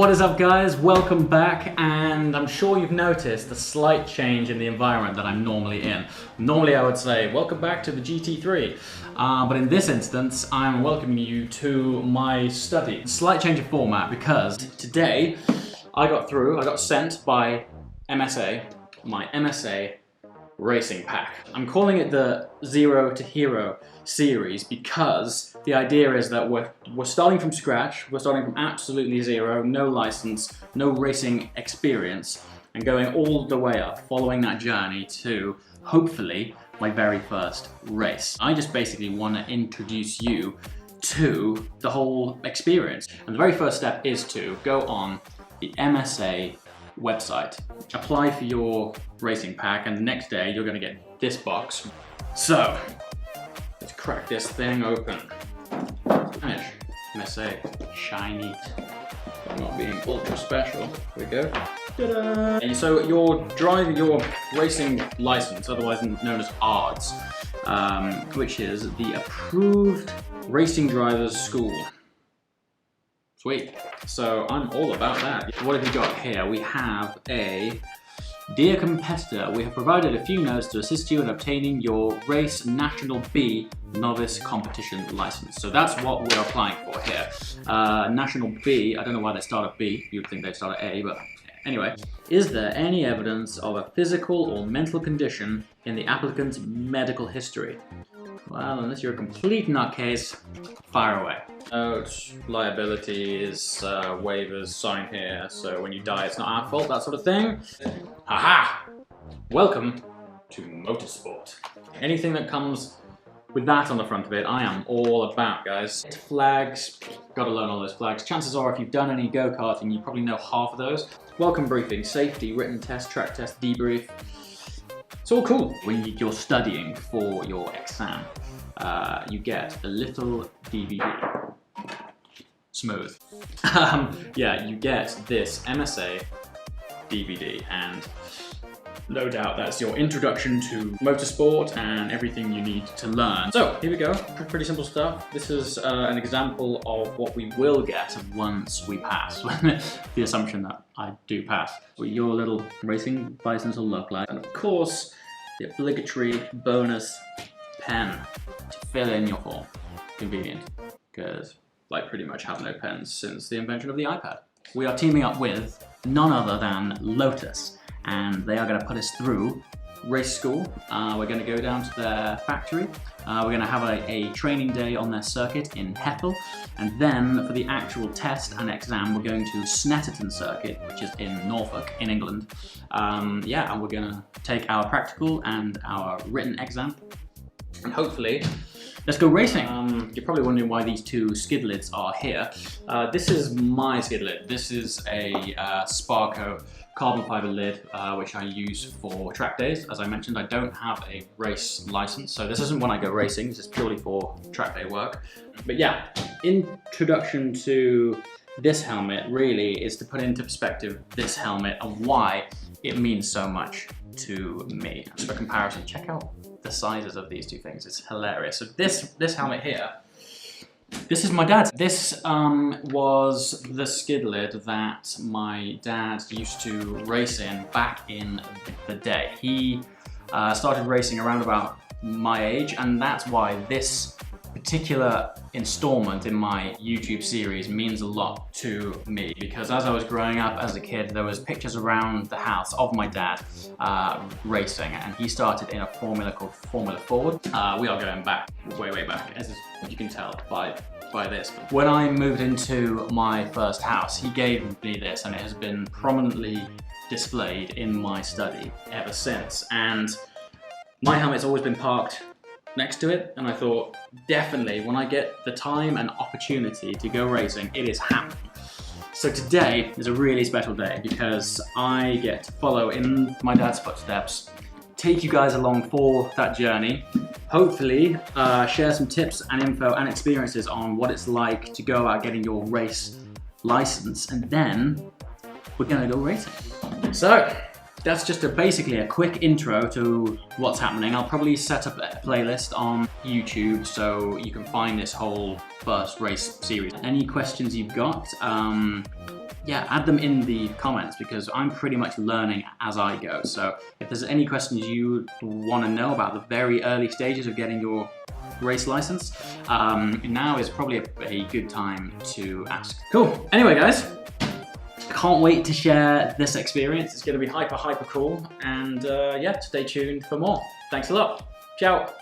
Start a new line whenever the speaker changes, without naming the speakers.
What is up, guys? Welcome back, and I'm sure you've noticed a slight change in the environment that I'm normally in. Normally I would say, welcome back to the GT3, but in this instance, I'm welcoming you to my study. Slight change of format because today I got sent by MSA, my MSA racing pack. I'm calling it the Zero to Hero series because the idea is that we're starting from scratch, we're starting from absolutely zero, no license, no racing experience, and going all the way up, following that journey to, hopefully, my very first race. I just basically want to introduce you to the whole experience. And the very first step is to go on the MSA website, apply for your racing pack, and the next day you're going to get this box. So, let's crack this thing open. Finish. MSA. Shiny. Not being ultra special. Here we go. Ta-da! And so your racing license, otherwise known as ARDS, which is the Approved Racing Drivers School. Sweet. So I'm all about that. What have we got here? We have a Dear Competitor, we have provided a few notes to assist you in obtaining your Race National B Novice Competition License. So that's what we're applying for here. National B, I don't know why they start at B, you'd think they'd start at A, but anyway. Is there any evidence of a physical or mental condition in the applicant's medical history? Well, unless you're a complete nutcase, fire away. Notes, liabilities, waivers, sign here, so when you die it's not our fault, that sort of thing. Haha! Welcome to motorsport. Anything that comes with that on the front of it, I am all about, guys. Flags, gotta learn all those flags. Chances are if you've done any go-karting, you probably know half of those. Welcome briefing, safety, written test, track test, debrief. It's all cool. When you're studying for your exam, you get a little DVD. Smooth. Yeah, you get this MSA DVD, and no doubt that's your introduction to motorsport and everything you need to learn. So here we go, pretty simple stuff. This is an example of what we will get once we pass, the assumption that I do pass. What your little racing license will look like. And of course, the obligatory bonus pen to fill in your form. Convenient, because I pretty much have no pens since the invention of the iPad. We are teaming up with none other than Lotus, and they are going to put us through race school. We're going to go down to their factory. We're going to have a training day on their circuit in Hethel, and then for the actual test and exam, we're going to Snetterton Circuit, which is in Norfolk, in England. Yeah, and we're going to take our practical and our written exam, and hopefully let's go racing. You're probably wondering why these two skid lids are here. This is my skid lid. This is a Sparco carbon fiber lid, which I use for track days. As I mentioned, I don't have a race license, so this isn't when I go racing, this is purely for track day work. But yeah, introduction to this helmet really is to put into perspective this helmet and why it means so much to me. Just for comparison, check out the sizes of these two things, it's hilarious. So this helmet here, this is my dad's. This was the skid lid that my dad used to race in back in the day. He started racing around about my age, and that's why this particular installment in my YouTube series means a lot to me, because as I was growing up as a kid, there was pictures around the house of my dad racing, and he started in a formula called Formula Forward. We are going back, way back, as you can tell by this. When I moved into my first house, he gave me this, and it has been prominently displayed in my study ever since. And my helmet's always been parked next to it, and I thought, definitely, when I get the time and opportunity to go racing, it is happening. So today is a really special day because I get to follow in my dad's footsteps, take you guys along for that journey, hopefully share some tips and info and experiences on what it's like to go out getting your race license, and then we're gonna go racing. So, that's just basically a quick intro to what's happening. I'll probably set up a playlist on YouTube so you can find this whole first race series. Any questions you've got, yeah, add them in the comments because I'm pretty much learning as I go. So if there's any questions you want to know about the very early stages of getting your race license, now is probably a good time to ask. Cool. Anyway, guys, can't wait to share this experience. It's going to be hyper cool. And yeah, stay tuned for more. Thanks a lot. Ciao.